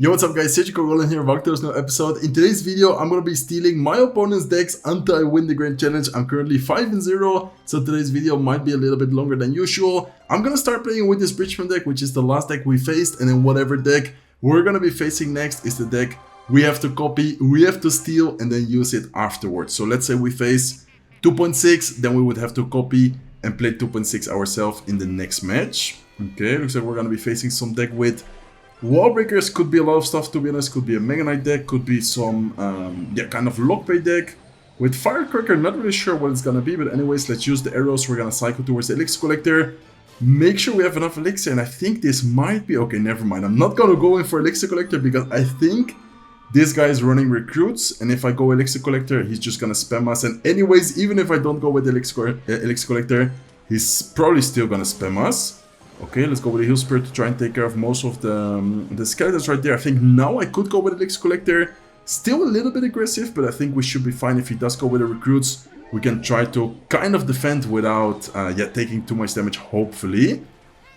Yo, what's up guys, Elixir Golem here, welcome to this new episode. In today's video, I'm gonna be stealing my opponent's decks until I win the Grand Challenge. I'm currently 5-0, so today's video might be a little bit longer than usual. I'm gonna start playing with this Bridgman deck, which is the last deck we faced, and then whatever deck we're gonna be facing next is the deck we have to copy, we have to steal, and then use it afterwards. So let's say we face 2.6, then we would have to copy and play 2.6 ourselves in the next match. Okay, looks like we're gonna be facing some deck with Wall Breakers. Could be a lot of stuff, to be honest. Could be a Mega Knight deck, could be some kind of Lockbait deck. With Firecracker, not really sure what it's gonna be, but anyways, let's use the arrows. We're gonna cycle towards the Elixir Collector. Make sure we have enough Elixir, and I think this might be... Okay, never mind. I'm not gonna go in for Elixir Collector because I think this guy is running recruits, and if I go Elixir Collector, he's just gonna spam us. And anyways, even if I don't go with Elixir Collector, he's probably still gonna spam us. Okay, let's go with the Heal Spirit to try and take care of most of the skeletons right there. I think now I could go with Elixir Collector. Still a little bit aggressive, but I think we should be fine. If he does go with the recruits, we can try to kind of defend without taking too much damage, hopefully.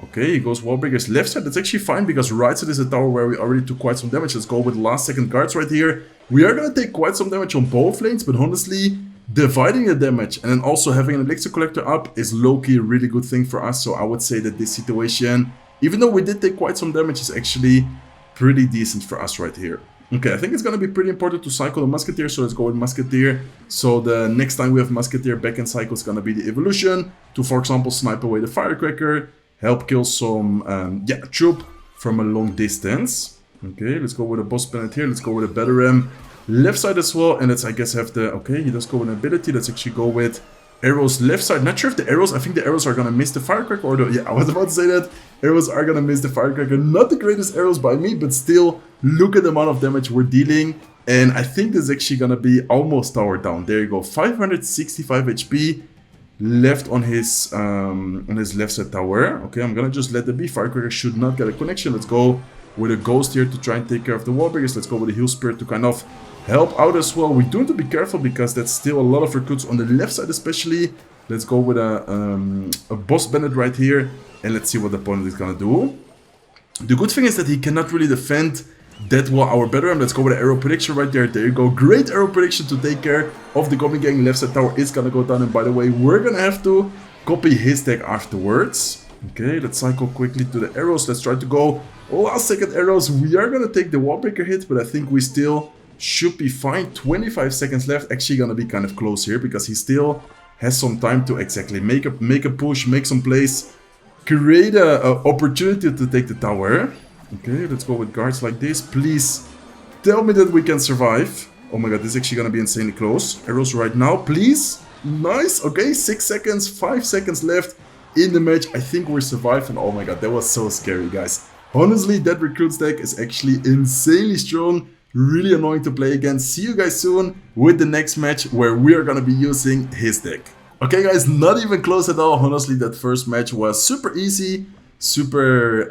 Okay, he goes Wallbreakers left side. That's actually fine because right side is a tower where we already took quite some damage. Let's go with last second guards right here. We are going to take quite some damage on both lanes, but honestly, dividing the damage and then also having an Elixir Collector up is low-key a really good thing for us. So I would say that this situation, even though we did take quite some damage, is actually pretty decent for us right here. Okay, I think it's going to be pretty important to cycle the Musketeer, so let's go with Musketeer. So the next time we have Musketeer back in cycle is going to be the Evolution to, for example, snipe away the Firecracker, help kill some troop from a long distance. Okay, let's go with a Boss Planet here, let's go with a Battle Ram. Left side as well, and let's, I guess, have the... Okay, he does go with an ability. Let's actually go with arrows left side. Not sure if the arrows... I think the arrows are gonna miss the Firecracker, or the... Yeah, I was about to say that. Arrows are gonna miss the Firecracker. Not the greatest arrows by me, but still, look at the amount of damage we're dealing. And I think this is actually gonna be almost tower down. There you go, 565 HP left on his left side tower. Okay, I'm gonna just let it be. Firecracker should not get a connection. Let's go with a Ghost here to try and take care of the wall breakers. Let's go with a Heal Spirit to kind of help out as well. We do have to be careful because that's still a lot of recruits on the left side especially. Let's go with a Boss Bandit right here, and let's see what the opponent is gonna do. The good thing is that he cannot really defend that well our Battle Ram. Let's go with an Arrow Prediction right there. There you go. Great Arrow Prediction to take care of the Goblin Gang. Left side tower is gonna go down, and by the way, we're gonna have to copy his deck afterwards. Okay, let's cycle quickly to the arrows. Let's try to go last second arrows. We are gonna take the wall breaker hit, but I think we still should be fine. 25 seconds left. Actually gonna be kind of close here because he still has some time to exactly make a push, make some plays, create a opportunity to take the tower. Okay, let's go with guards like this. Please tell me that we can survive. Oh my god, this is actually gonna be insanely close. Arrows right now, please. Nice. Okay, 6 seconds, 5 seconds left in the match. I think we're surviving. Oh my god, that was so scary, guys. Honestly, that recruits deck is actually insanely strong. Really annoying to play against. See you guys soon with the next match where we are gonna be using his deck. Okay guys, not even close at all. Honestly, that first match was super easy. Super,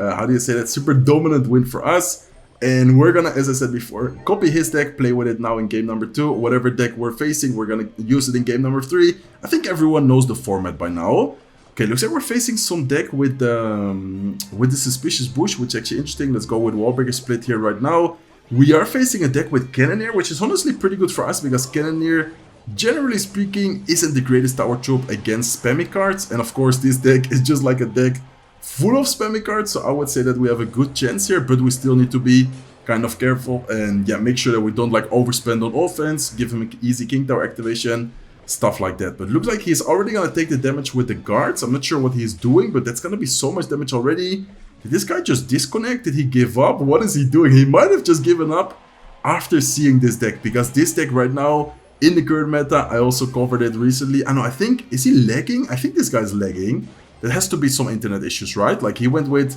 super dominant win for us. And we're gonna, as I said before, copy his deck, play with it now in game number 2. Whatever deck we're facing, we're gonna use it in game number 3. I think everyone knows the format by now. Okay, looks like we're facing some deck with the Suspicious Bush, which is actually interesting. Let's go with Wallbreaker Split here right now. We are facing a deck with Cannoneer, which is honestly pretty good for us because Cannoneer, generally speaking, isn't the greatest tower troop against spammy cards. And of course, this deck is just like a deck full of spammy cards, so I would say that we have a good chance here, but we still need to be kind of careful and make sure that we don't like overspend on offense, give him an easy King Tower activation, stuff like that. But looks like he's already gonna take the damage with the guards. I'm not sure what he's doing, but that's gonna be so much damage already. Did this guy just disconnect? Did he give up? What is he doing? He might have just given up after seeing this deck, because this deck right now in the current meta, I also covered it recently. I know, I think, is he lagging? I think this guy's lagging. There has to be some internet issues, right? Like he went with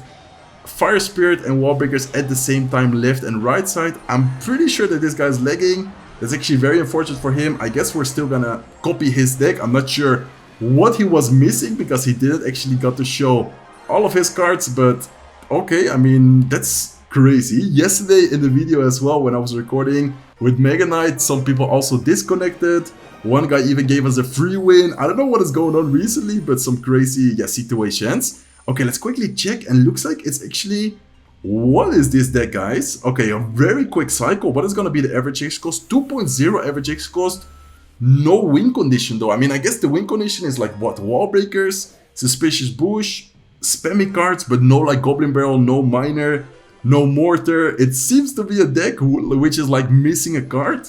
Fire Spirit and Wallbreakers at the same time, left and right side. I'm pretty sure that this guy's lagging. That's actually very unfortunate for him. I guess we're still gonna copy his deck. I'm not sure what he was missing because he didn't actually got to show all of his cards, but okay, I mean, that's crazy. Yesterday in the video as well, when I was recording with Mega Knight, some people also disconnected. One guy even gave us a free win. I don't know what is going on recently, but some crazy situations. Okay, let's quickly check, and looks like it's actually What is this deck, guys? Okay, a very quick cycle. What is going to be the average X cost? 2.0 average X cost. No win condition, though. I mean, I guess the win condition is like, what? Wall breakers, suspicious bush, spammy cards, but no like Goblin Barrel, no miner, no mortar. It seems to be a deck which is like missing a card.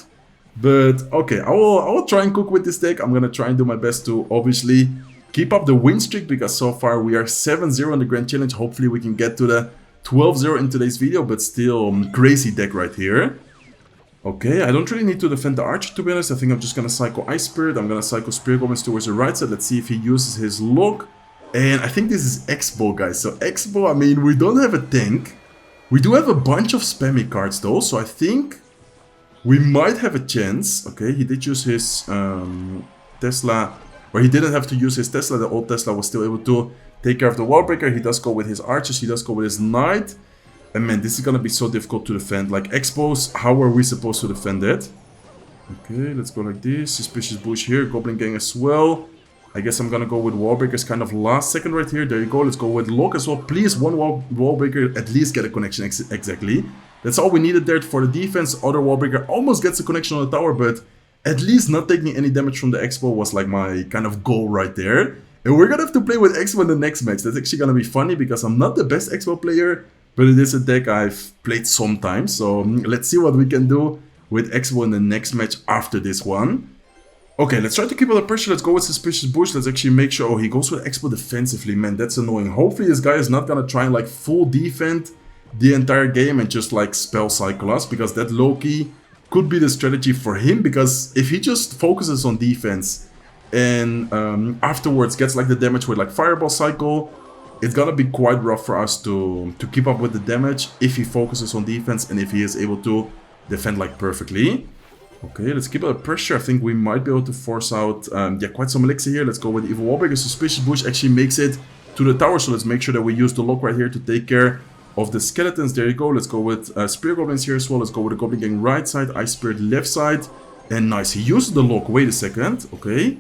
But okay, I will try and cook with this deck. I'm going to try and do my best to obviously keep up the win streak, because so far we are 7-0 in the Grand Challenge. Hopefully we can get to the 12-0 in today's video, but still crazy deck right here. Okay, I don't really need to defend the Archer, to be honest. I think I'm just going to cycle Ice Spirit. I'm going to cycle Spirit Goblins towards the right side. Let's see if he uses his lock. And I think this is X-Bow, guys. So X-Bow, I mean, we don't have a tank. We do have a bunch of spammy cards, though. So I think we might have a chance. Okay, he did use his Tesla. Or he didn't have to use his Tesla. The old Tesla was still able to take care of the wall breaker. He does go with his archers. He does go with his knight. And man, this is gonna be so difficult to defend. Like, expose, how are we supposed to defend it? Okay, let's go like this. Suspicious bush here. Goblin gang as well. I guess I'm gonna go with wall breakers kind of last second right here. There you go. Let's go with lock as well. Please, one wall breaker at least get a connection. Exactly. That's all we needed there for the defense. Other wall breaker almost gets a connection on the tower, but at least not taking any damage from the Expo was like my kind of goal right there. And we're gonna have to play with Expo in the next match. That's actually gonna be funny because I'm not the best Expo player, but it is a deck I've played sometimes. So let's see what we can do with Expo in the next match after this one. Okay, let's try to keep up the pressure. Let's go with Suspicious Bush. Let's actually make sure... Oh, he goes with Expo defensively. Man, that's annoying. Hopefully this guy is not gonna try and like full defend the entire game and just like spell cycle us, because that low-key could be the strategy for him, because if he just focuses on defense and afterwards gets like the damage with like Fireball Cycle, it's gonna be quite rough for us to keep up with the damage if he focuses on defense and if he is able to defend like perfectly. Okay, let's keep up the pressure. I think we might be able to force out yeah, quite some elixir here. Let's go with Evil Wallbreaker. Suspicious Bush actually makes it to the tower, so let's make sure that we use the lock right here to take care of the skeletons. There you go. Let's go with Spirit Goblins here as well. Let's go with the Goblin Gang right side, Ice Spirit left side. And nice, he used the lock. Wait a second. Okay.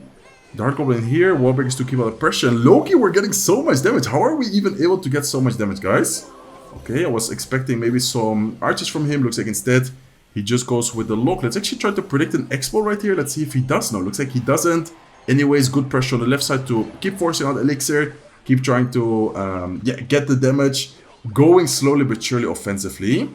Dark Goblin here, Wallbreakers to keep out the pressure. And Loki, we're getting so much damage. How are we even able to get so much damage, guys? Okay, I was expecting maybe some archers from him. Looks like instead he just goes with the lock. Let's actually try to predict an Expo right here. Let's see if he does. No, looks like he doesn't. Anyways, good pressure on the left side to keep forcing out Elixir. Keep trying to yeah, get the damage. Going slowly but surely offensively.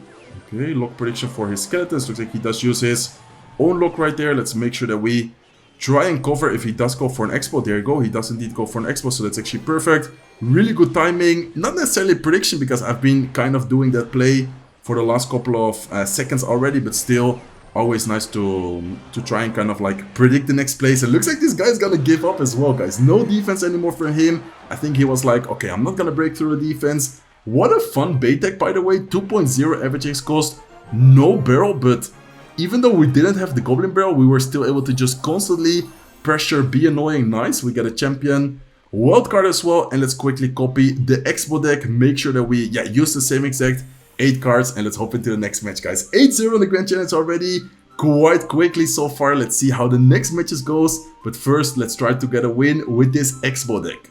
Okay, lock prediction for his skeletons. Looks like he does use his own lock right there. Let's make sure that we try and cover if he does go for an Expo. There you go. He does indeed go for an Expo, so that's actually perfect. Really good timing. Not necessarily prediction, because I've been kind of doing that play for the last couple of seconds already, but still always nice to try and kind of like predict the next place. It looks like this guy's gonna give up as well, guys. No defense anymore for him. I think he was like, okay, I'm not gonna break through the defense. What a fun bait deck, by the way. 2.0 average X cost, no barrel, but even though we didn't have the Goblin barrel, we were still able to just constantly pressure, be annoying. Nice, we get a champion wildcard as well. And let's quickly copy the Expo deck, make sure that we use the same exact 8 cards, and let's hop into the next match, guys. 8-0 in the Grand Challenge already, quite quickly so far. Let's see how the next matches goes, but first let's try to get a win with this Expo deck.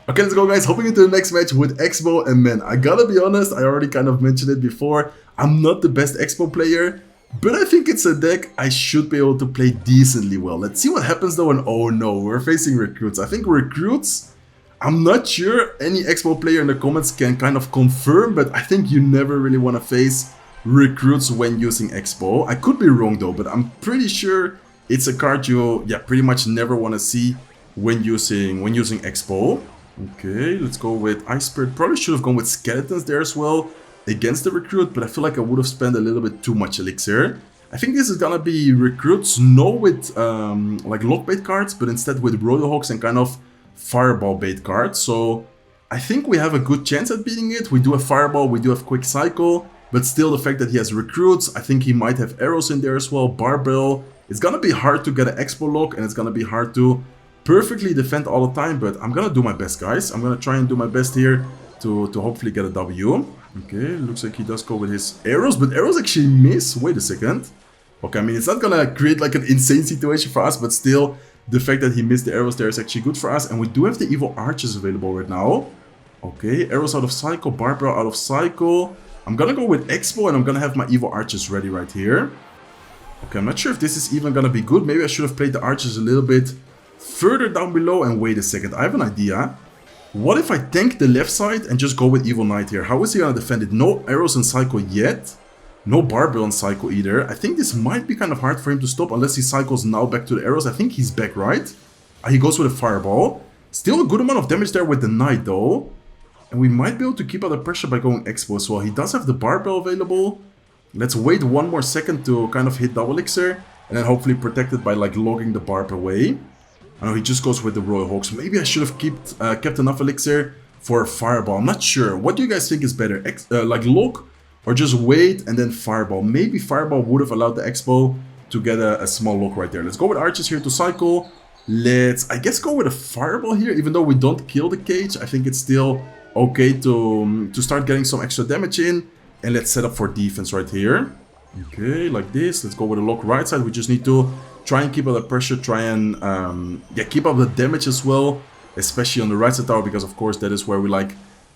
Okay, let's go, guys. Hopping into the next match with Expo. And man, I gotta be honest, I already kind of mentioned it before, I'm not the best Expo player, but I think it's a deck I should be able to play decently well. Let's see what happens though. And oh no, we're facing Recruits. I think Recruits, I'm not sure any Expo player in the comments can kind of confirm, but I think you never really want to face Recruits when using Expo. I could be wrong though, but I'm pretty sure it's a card you pretty much never want to see when using Expo. Okay, let's go with Ice Spirit. Probably should have gone with Skeletons there as well against the Recruit, but I feel like I would have spent a little bit too much Elixir. I think this is gonna be Recruits, no with like lock bait cards, but instead with Royal Hawks and kind of Fireball bait cards. So I think we have a good chance at beating it. We do have Fireball, we do have Quick Cycle, but still the fact that he has Recruits, I think he might have arrows in there as well, Barbell. It's gonna be hard to get an Expo lock, and it's gonna be hard to perfectly defend all the time, but I'm gonna do my best, guys. I'm gonna try and do my best here to hopefully get a W. Okay, looks like he does go with his arrows, but arrows actually miss. Wait a second. Okay, I mean, it's not gonna create like an insane situation for us, but still, the fact that he missed the arrows there is actually good for us. And we do have the evil archers available right now. Okay, arrows out of cycle, Barbara out of cycle. I'm gonna go with Expo, and I'm gonna have my Evil Archers ready right here. Okay, I'm not sure if this is even gonna be good. Maybe I should have played the Archers a little bit further down below. And wait a second, I have an idea. What if I tank the left side and just go with Evil Knight here? How is he gonna defend it? No arrows in Cycle yet. No Barbell in Cycle either. I think this might be kind of hard for him to stop unless he cycles now back to the arrows. I think he's back, right? He goes with a Fireball. Still a good amount of damage there with the Knight though. And we might be able to keep out the pressure by going Expo as well. He does have the Barbell available. Let's wait one more second to kind of hit double Elixir. And then hopefully protect it by like logging the Barb away. I know he just goes with the Royal Hawks. Maybe I should have kept enough Elixir for a Fireball. I'm not sure. What do you guys think is better? Like log or just wait and then Fireball? Maybe Fireball would have allowed the Expo to get a small log right there. Let's go with Archers here to cycle. Let's, I guess, go with a Fireball here. Even though we don't kill the cage, I think it's still okay to start getting some extra damage in. And let's set up for defense right here. Okay, like this. Let's go with a lock right side. We just need to try and keep up the pressure. Try and keep up the damage as well. Especially on the right side tower. Because of course that is where we like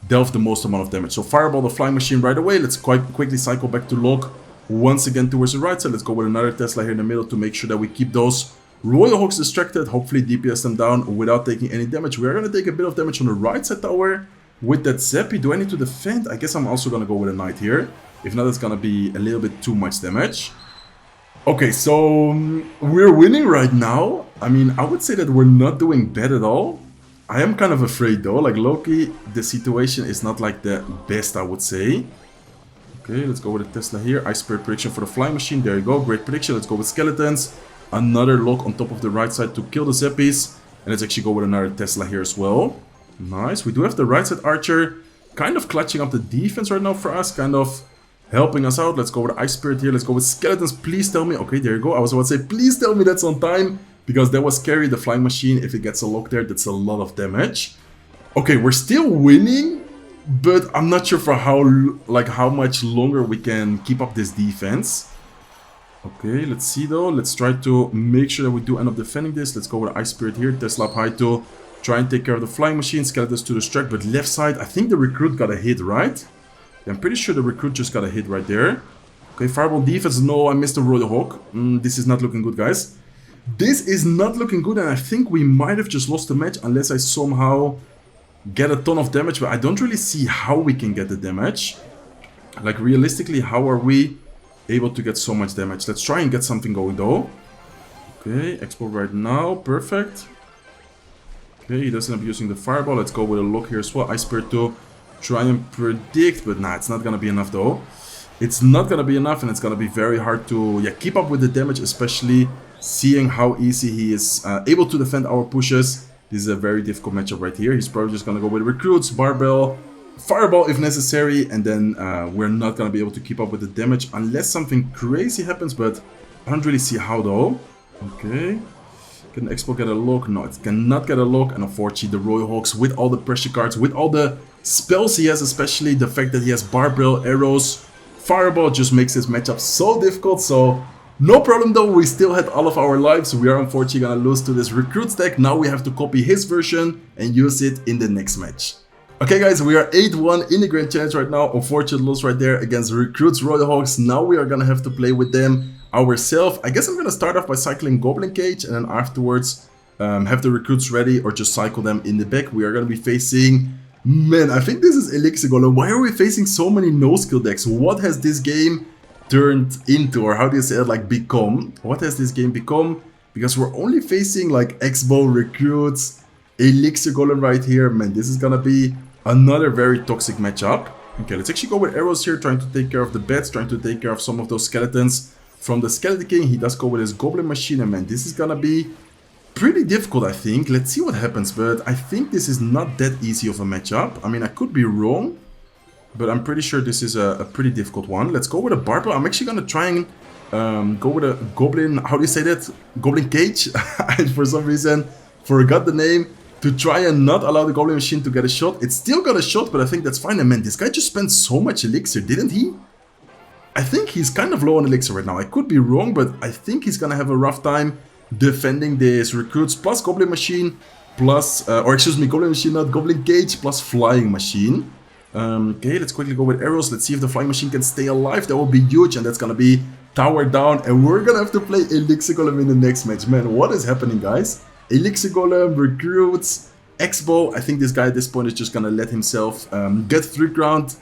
delve the most amount of damage. So Fireball the flying machine right away. Let's quite quickly cycle back to lock. Once again towards the right side. Let's go with another Tesla here in the middle. To make sure that we keep those Royal Hawks distracted. Hopefully DPS them down without taking any damage. We are going to take a bit of damage on the right side tower. With that Zeppy, do I need to defend? I guess I'm also going to go with a Knight here. If not, it's going to be a little bit too much damage. Okay, so we're winning right now. I mean, I would say that we're not doing bad at all. I am kind of afraid though. Like Loki, the situation is not like the best, I would say. Okay, let's go with a Tesla here. Ice Spirit prediction for the flying machine. There you go. Great prediction. Let's go with Skeletons. Another lock on top of the right side to kill the Zeppies. And let's actually go with another Tesla here as well. Nice. We do have the right side Archer kind of clutching up the defense right now for us. Kind of helping us out. Let's go with Ice Spirit here. Let's go with Skeletons. Please tell me. Okay, there you go. I was about to say, please tell me that's on time. Because that was scary. The flying machine, if it gets a lock there, that's a lot of damage. Okay, we're still winning. But I'm not sure for how much longer we can keep up this defense. Okay, let's see though. Let's try to make sure that we do end up defending this. Let's go with Ice Spirit here. Tesla up high to try and take care of the flying machine. Skeletons to distract. But left side, I think the recruit got a hit, right? Yeah, I'm pretty sure the recruit just got a hit right there. Okay, Fireball defense. No, I missed the Royal Hawk. This is not looking good, guys. This is not looking good. And I think we might have just lost the match unless I somehow get a ton of damage. But I don't really see how we can get the damage. Like, realistically, how are we able to get so much damage? Let's try and get something going though. Okay, Expo right now. Perfect. Okay, he doesn't end up using the Fireball. Let's go with a lock here as well. Ice Spirit to try and predict. But nah, it's not going to be enough though. It's not going to be enough, and it's going to be very hard to keep up with the damage, especially seeing how easy he is able to defend our pushes. This is a very difficult matchup right here. He's probably just going to go with recruits, Barbell, Fireball if necessary, and then we're not going to be able to keep up with the damage unless something crazy happens, but I don't really see how though. Okay. Can Expo get a lock? No, it cannot get a lock, and unfortunately the Royal Hawks with all the pressure cards, with all the spells he has, especially the fact that he has Barbell, arrows, Fireball, just makes this matchup so difficult. So no problem though, we still had all of our lives. We are unfortunately gonna lose to this recruits deck. Now we have to copy his version and use it in the next match. Okay guys, we are 8-1 in the Grand Challenge right now. Unfortunate loss right there against recruits Royal Hawks. Now we are gonna have to play with them ourselves. I guess I'm gonna start off by cycling Goblin Cage and then afterwards have the recruits ready or just cycle them in the back. We are gonna be facing, man, I think this is Elixir Golem. Why are we facing so many no-skill decks? What has this game turned into, or how do you say it, like become? What has this game become? Because we're only facing like X-Bow recruits, Elixir Golem right here. Man, this is gonna be another very toxic matchup. Okay, let's actually go with arrows here, trying to take care of the bats, trying to take care of some of those skeletons from the Skeleton King. He does go with his Goblin machine, and man, this is gonna be pretty difficult, I think. Let's see what happens, but I think this is not that easy of a matchup. I mean, I could be wrong, but I'm pretty sure this is a pretty difficult one. Let's go with a Barbell. I'm actually gonna try and go with a Goblin, how do you say that? Goblin Cage? I, for some reason, forgot the name. To try and not allow the Goblin machine to get a shot. It still got a shot, but I think that's fine. And man, this guy just spent so much Elixir, didn't he? I think he's kind of low on Elixir right now. I could be wrong, but I think he's gonna have a rough time defending this recruits plus Goblin machine plus, or excuse me, Goblin machine, not Goblin Cage, plus Flying machine. Okay, let's quickly go with arrows. Let's see if the flying machine can stay alive. That will be huge, and that's gonna be tower down. And we're gonna have to play Elixir Golem in the next match. Man, what is happening, guys? Elixir Golem, recruits, Expo. I think this guy at this point is just gonna let himself get through ground.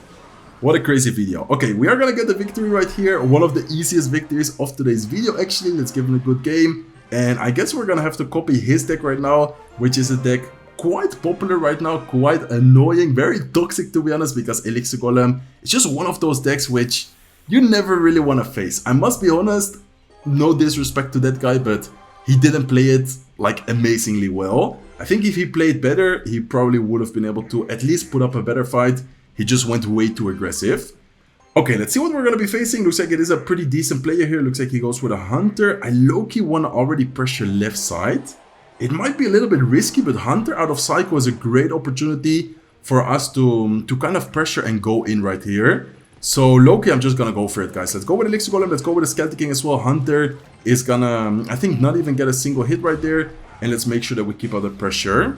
What a crazy video. Okay, we are gonna get the victory right here. One of the easiest victories of today's video, actually. Let's give him a good game. And I guess we're gonna have to copy his deck right now, which is a deck quite popular right now, quite annoying, very toxic to be honest, because Elixir Golem is just one of those decks which you never really want to face. I must be honest, no disrespect to that guy, but he didn't play it like amazingly well. I think if he played better, he probably would have been able to at least put up a better fight. He just went way too aggressive. Okay, let's see what we're going to be facing. Looks like it is a pretty decent player here. Looks like he goes with a Hunter. I low-key want to already pressure left side. It might be a little bit risky, but Hunter out of Psycho is a great opportunity for us to kind of pressure and go in right here. So low-key, I'm just gonna go for it, guys. Let's go with Elixir Golem. Let's go with the Skeleton King as well. Hunter is gonna, I think, not even get a single hit right there. And let's make sure that we keep out the pressure.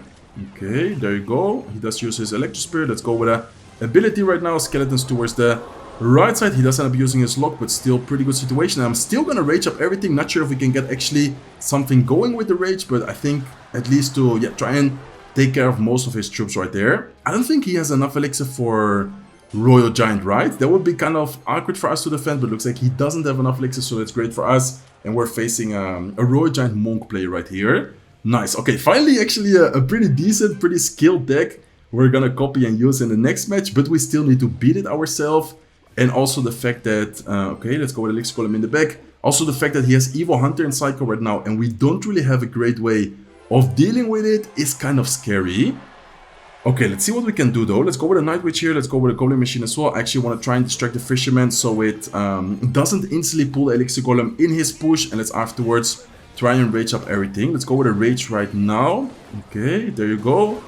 Okay, there you go. He does use his Electro Spirit. Let's go with a ability right now. Skeletons towards the right side. He does end up using his lock, but still pretty good situation. I'm still gonna rage up everything. Not sure if we can get actually something going with the rage, but I think at least to try and take care of most of his troops right there. I don't think he has enough elixir for Royal Giant, right? That would be kind of awkward for us to defend, but looks like he doesn't have enough elixir, so that's great for us. And we're facing a Royal Giant Monk player right here. Nice. Okay, finally actually a pretty decent, pretty skilled deck we're gonna copy and use in the next match, but we still need to beat it ourselves. And also the fact that, okay, let's go with Elixir Golem in the back. Also the fact that he has Evil Hunter and Psycho right now, and we don't really have a great way of dealing with it is kind of scary. Okay, let's see what we can do though. Let's go with a Night Witch here. Let's go with a Goblin Machine as well. I actually want to try and distract the Fisherman so it doesn't instantly pull the Elixir Golem in his push. And let's afterwards try and rage up everything. Let's go with a Rage right now. Okay, there you go.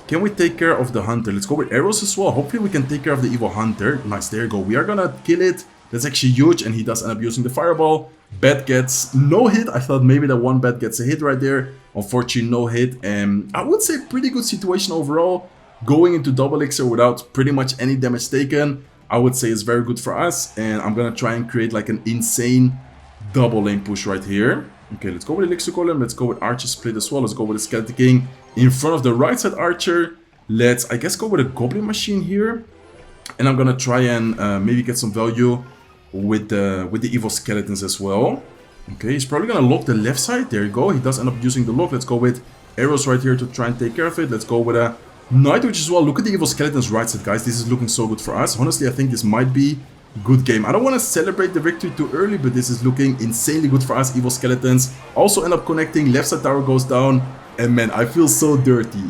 Can we take care of the Hunter? Let's go with arrows as well. Hopefully we can take care of the Evil Hunter. Nice, there you go. We are gonna kill it. That's actually huge, and he does end up using the Fireball. Bat gets no hit. I thought maybe that one bat gets a hit right there. Unfortunately, no hit. And I would say pretty good situation overall. Going into double elixir without pretty much any damage taken, I would say is very good for us. And I'm gonna try and create like an insane double lane push right here. Okay, let's go with Elixir Golem. Let's go with Archer Split as well. Let's go with the Skeleton King in front of the right side Archer. Let's, I guess, go with a Goblin Machine here. And I'm gonna try and maybe get some value with the Evil Skeletons as well. Okay, he's probably gonna lock the left side. There you go. He does end up using the lock. Let's go with arrows right here to try and take care of it. Let's go with a Night Witch as well. Look at the Evil Skeletons right side, guys. This is looking so good for us. Honestly, I think this might be good game. I don't want to celebrate the victory too early, but this is looking insanely good for us. Evil Skeletons also end up connecting. Left side tower goes down. And man, I feel so dirty.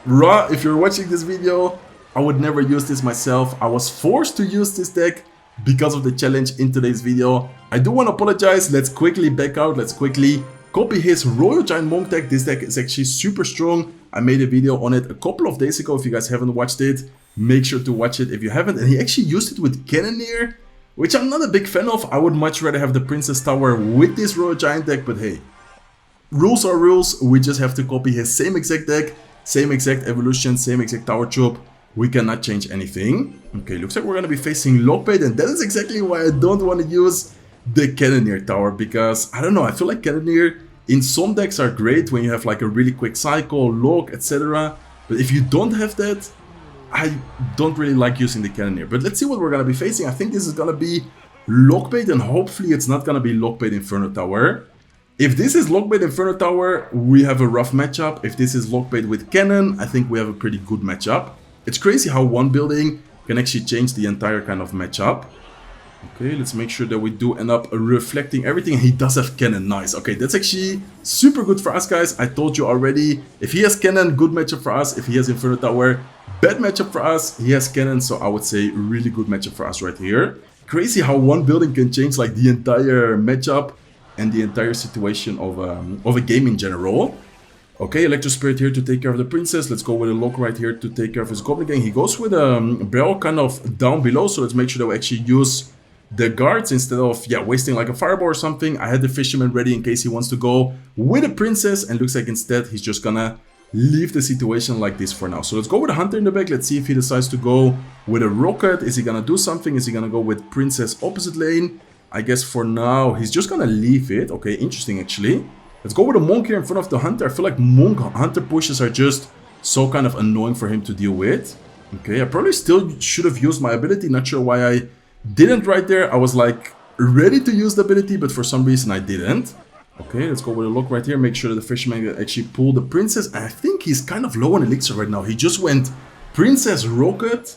Ra, if you're watching this video, I would never use this myself. I was forced to use this deck because of the challenge in today's video. I do want to apologize. Let's quickly back out. Let's quickly copy his Royal Giant Monk deck. This deck is actually super strong. I made a video on it a couple of days ago. If you guys haven't watched it, make sure to watch it if you haven't. And he actually used it with Cannoneer, which I'm not a big fan of. I would much rather have the Princess Tower with this Royal Giant deck, but hey, rules are rules. We just have to copy his same exact deck, same exact evolution, same exact tower troop. We cannot change anything. Okay, looks like we're going to be facing Lockbait, and that is exactly why I don't want to use the Cannoneer tower, because I don't know, I feel like Cannoneer in some decks are great when you have like a really quick cycle, lock, etc. But if you don't have that, I don't really like using the Cannoneer. But let's see what we're going to be facing. I think this is going to be Lockbait, and hopefully it's not going to be Lockbait Inferno Tower. If this is Lockbait Inferno Tower, we have a rough matchup. If this is Lockbait with Cannon, I think we have a pretty good matchup. It's crazy how one building can actually change the entire kind of matchup. Okay, let's make sure that we do end up reflecting everything. He does have Cannon, nice. Okay, that's actually super good for us, guys. I told you already, if he has Cannon, good matchup for us. If he has Inferno Tower, bad matchup for us. He has Cannon, so I would say really good matchup for us right here. Crazy how one building can change like the entire matchup and the entire situation of a game in general. Okay, Electro Spirit here to take care of the Princess. Let's go with a lock right here to take care of his Goblin Gang. He goes with a barrel kind of down below, so let's make sure that we actually use the guards instead of wasting like a fireball or something. I had the Fisherman ready in case he wants to go with a Princess, and looks like instead he's just gonna leave the situation like this for now. So let's go with a Hunter in the back. Let's see if he decides to go with a Rocket. Is he gonna do something? Is he gonna go with Princess opposite lane? I guess for now, he's just gonna leave it. Okay, interesting actually. Let's go with a Monk here in front of the Hunter. I feel like Monk Hunter pushes are just so kind of annoying for him to deal with. Okay, I probably still should have used my ability. Not sure why I didn't right there. I was like ready to use the ability, but for some reason I didn't. Okay, let's go with a look right here. Make sure that the fisherman can actually pull the princess. And I think he's kind of low on elixir right now. He just went Princess Rocket,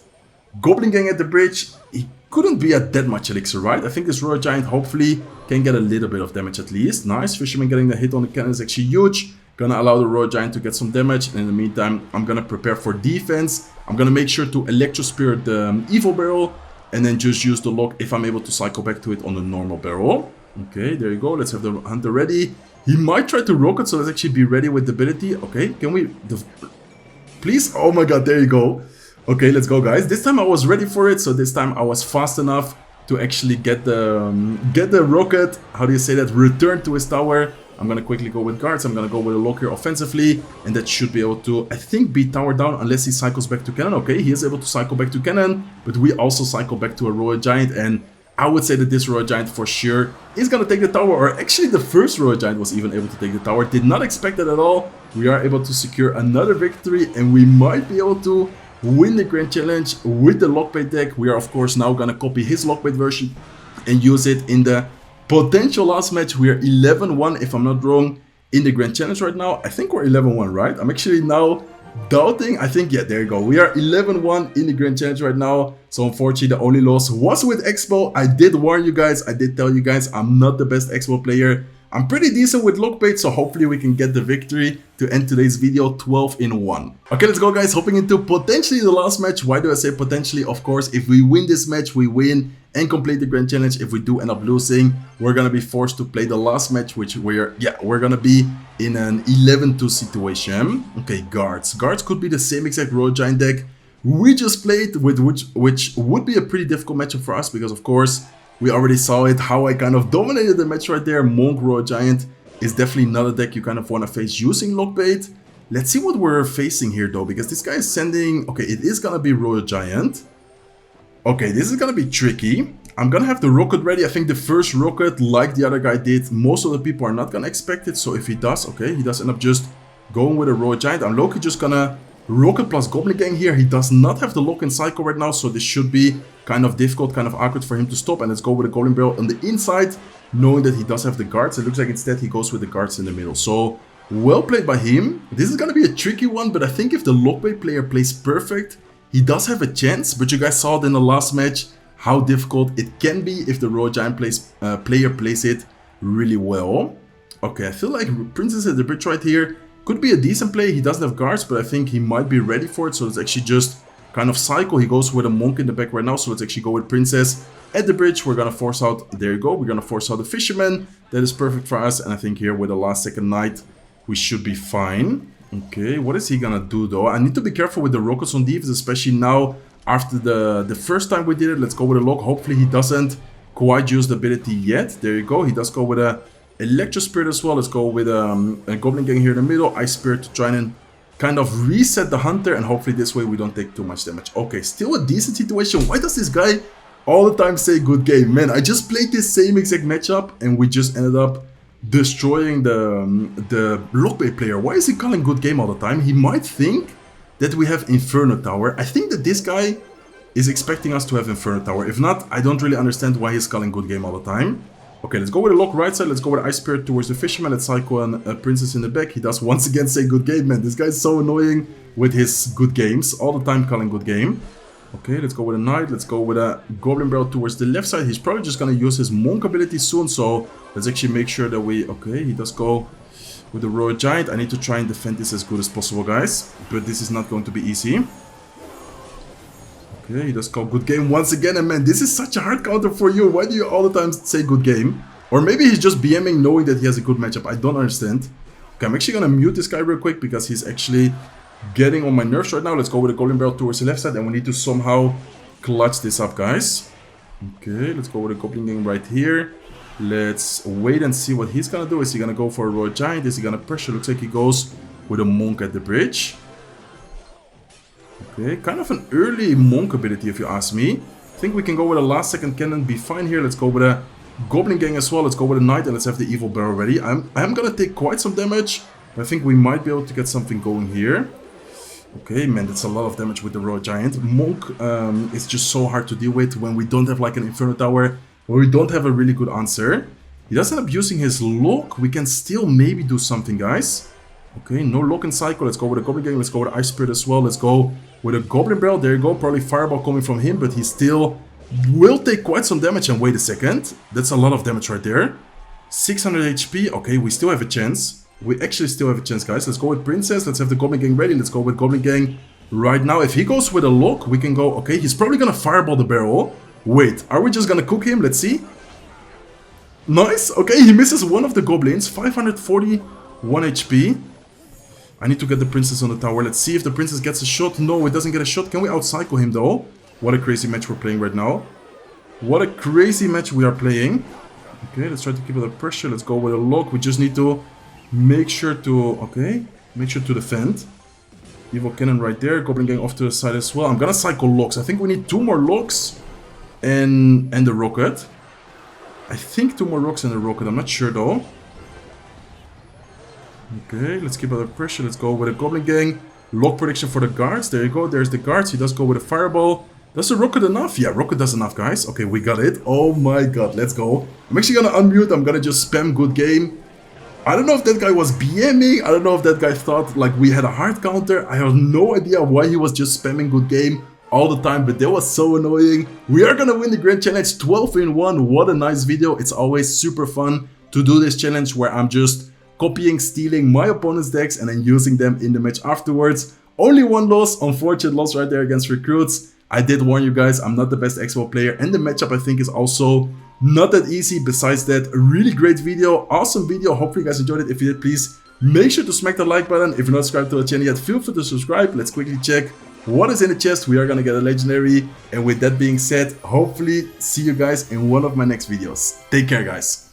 Goblin Gang at the bridge. He couldn't be at that much elixir, right? I think this Royal Giant hopefully can get a little bit of damage at least. Nice, fisherman getting the hit on the cannon is actually huge. Gonna allow the Royal Giant to get some damage. And in the meantime, I'm gonna prepare for defense. I'm gonna make sure to Electro Spirit the Evil Barrel. And then just use the lock if I'm able to cycle back to it on the normal barrel. Okay, there you go. Let's have the Hunter ready. He might try to rocket, so let's actually be ready with the ability. Okay, can we... Please? Oh my god, there you go. Okay, let's go, guys. This time I was ready for it, so this time I was fast enough to actually get the rocket. How do you say that? Return to his tower. I'm gonna quickly go with guards. I'm gonna go with a lock here offensively, and that should be able to, I think, beat tower down unless he cycles back to cannon. Okay, he is able to cycle back to cannon, but we also cycle back to a Royal Giant, and I would say that this Royal Giant for sure is gonna take the tower, or actually the first Royal Giant was even able to take the tower. Did not expect that at all. We are able to secure another victory, and we might be able to win the Grand Challenge with the Lockbait deck. We are of course now gonna copy his Lockbait version and use it in the potential last match. We are 11-1 if I'm not wrong in the Grand Challenge right now. I think we're 11-1, right? I'm actually now doubting. I think, yeah, there you go. We are 11-1 in the Grand Challenge right now. So unfortunately, the only loss was with Expo. I did warn you guys. I did tell you guys I'm not the best Expo player. I'm pretty decent with Lockbait, so hopefully we can get the victory to end today's video 12-1. Okay, let's go, guys. Hopping into potentially the last match. Why do I say potentially? Of course, if we win this match, we win and complete the Grand Challenge. If we do end up losing, we're gonna be forced to play the last match, which we're gonna be in an 11-2 situation. Okay, guards. Guards could be the same exact Royal Giant deck we just played, with which would be a pretty difficult matchup for us because, of course, we already saw it, how I kind of dominated the match right there. Monk Royal Giant is definitely not a deck you kind of want to face using Lockbait. Let's see what we're facing here, though, because this guy is sending... Okay, it is gonna be Royal Giant. Okay, this is gonna be tricky. I'm gonna have the rocket ready. I think the first rocket, like the other guy did, most of the people are not gonna expect it. So if he does, okay, he does end up just going with a Royal Giant. I'm low-key just gonna rocket plus Goblin Gang here. He does not have the lock-in cycle right now, so this should be kind of difficult, kind of awkward for him to stop. And let's go with a Goblin Barrel on the inside, knowing that he does have the guards. It looks like instead he goes with the guards in the middle. So well played by him. This is gonna be a tricky one, but I think if the Lockbait player plays perfect, he does have a chance. But you guys saw it in the last match how difficult it can be if the Royal Giant player plays it really well. Okay, I feel like Princess at the bridge right here could be a decent play. He doesn't have guards, but I think he might be ready for it. So let's actually just kind of cycle. He goes with a Monk in the back right now. So let's actually go with Princess at the bridge. We're gonna force out, there you go, we're gonna force out the Fisherman. That is perfect for us. And I think here with the last second Knight, we should be fine. Okay, what is he gonna do though? I need to be careful with the rockets on defense, especially now after the first time we did it. Let's go with a lock. Hopefully he doesn't quite use the ability yet. There you go. He does go with a Electro Spirit as well. Let's go with a Goblin Gang here in the middle. Ice Spirit to try and kind of reset the Hunter, and hopefully this way we don't take too much damage. Okay, still a decent situation. Why does this guy all the time say good game? Man, I just played this same exact matchup and we just ended up destroying the Lockbait player. Why is he calling good game all the time? He might think that we have Inferno Tower. I think that this guy is expecting us to have Inferno Tower. If not, I don't really understand why he's calling good game all the time. Okay, let's go with a lock right side. Let's go with Ice Spirit towards the Fisherman. Let's cycle a Princess in the back. He does once again say good game, man. This guy's so annoying with his good games. All the time calling good game. Okay, let's go with a Knight. Let's go with a Goblin Barrel towards the left side. He's probably just going to use his Monk ability soon. So let's actually make sure that we... Okay, he does go with the Royal Giant. I need to try and defend this as good as possible, guys. But this is not going to be easy. Okay, he does call good game once again. And man, this is such a hard counter for you. Why do you all the time say good game? Or maybe he's just BMing knowing that he has a good matchup. I don't understand. Okay, I'm actually going to mute this guy real quick because he's actually getting on my nerves right now. Let's go with a Goblin Barrel towards the left side. And we need to somehow clutch this up, guys. Okay, let's go with a Goblin Gang right here. Let's wait and see what he's going to do. Is he going to go for a Royal Giant? Is he going to pressure? Looks like he goes with a Monk at the bridge. Okay, kind of an early Monk ability if you ask me. I think we can go with a last second cannon, be fine here. Let's go with a Goblin gang as well. Let's go with a Knight and let's have the Evil Barrel ready. I'm gonna take quite some damage. I think we might be able to get something going here. Okay, man, that's a lot of damage with the Royal Giant. Monk is just so hard to deal with when we don't have like an Inferno Tower, or we don't have a really good answer. He doesn't end up using his lock. We can still maybe do something, guys. Okay, no lock and cycle. Let's go with a Goblin gang. Let's go with Ice Spirit as well. Let's go with a Goblin Barrel. There you go. Probably Fireball coming from him, but he still will take quite some damage. And wait a second. That's a lot of damage right there. 600 HP. Okay, we still have a chance. We actually still have a chance, guys. Let's go with Princess. Let's have the Goblin gang ready. Let's go with Goblin gang right now. If he goes with a lock, we can go... Okay, he's probably gonna Fireball the barrel. Wait, are we just gonna cook him? Let's see. Nice. Okay, he misses one of the Goblins. 541 HP. I need to get the Princess on the tower. Let's see if the Princess gets a shot. No, it doesn't get a shot. Can we outcycle him, though? What a crazy match we're playing right now. What a crazy match we are playing. Okay, let's try to keep it under pressure. Let's go with a lock. We just need to make sure to... Okay, make sure to defend. Evil Cannon right there. Goblin gang off to the side as well. I'm gonna cycle locks. I think we need 2 more locks and the rocket. I think 2 more rocks and a rocket. I'm not sure, though. Okay, let's keep under pressure. Let's go with a Goblin gang. Lock prediction for the guards. There you go. There's the guards. He does go with a Fireball. Does the rocket enough? Yeah, rocket does enough, guys. Okay, we got it. Oh my god, let's go. I'm actually gonna unmute. I'm gonna just spam good game. I don't know if that guy was BMing. I don't know if that guy thought like we had a hard counter. I have no idea why he was just spamming good game all the time, but that was so annoying. We are gonna win the Grand Challenge 12-in-1. What a nice video. It's always super fun to do this challenge where I'm just copying, stealing my opponent's decks and then using them in the match afterwards. Only one loss, unfortunate loss right there against Recruits. I did warn you guys, I'm not the best Expo player, and the matchup I think is also not that easy. Besides that, a really great video, awesome video. Hopefully you guys enjoyed it. If you did, please make sure to smack the like button. If you're not subscribed to the channel yet, feel free to subscribe. Let's quickly check what is in the chest. We are gonna get a legendary, and with that being said, hopefully see you guys in one of my next videos. Take care, guys.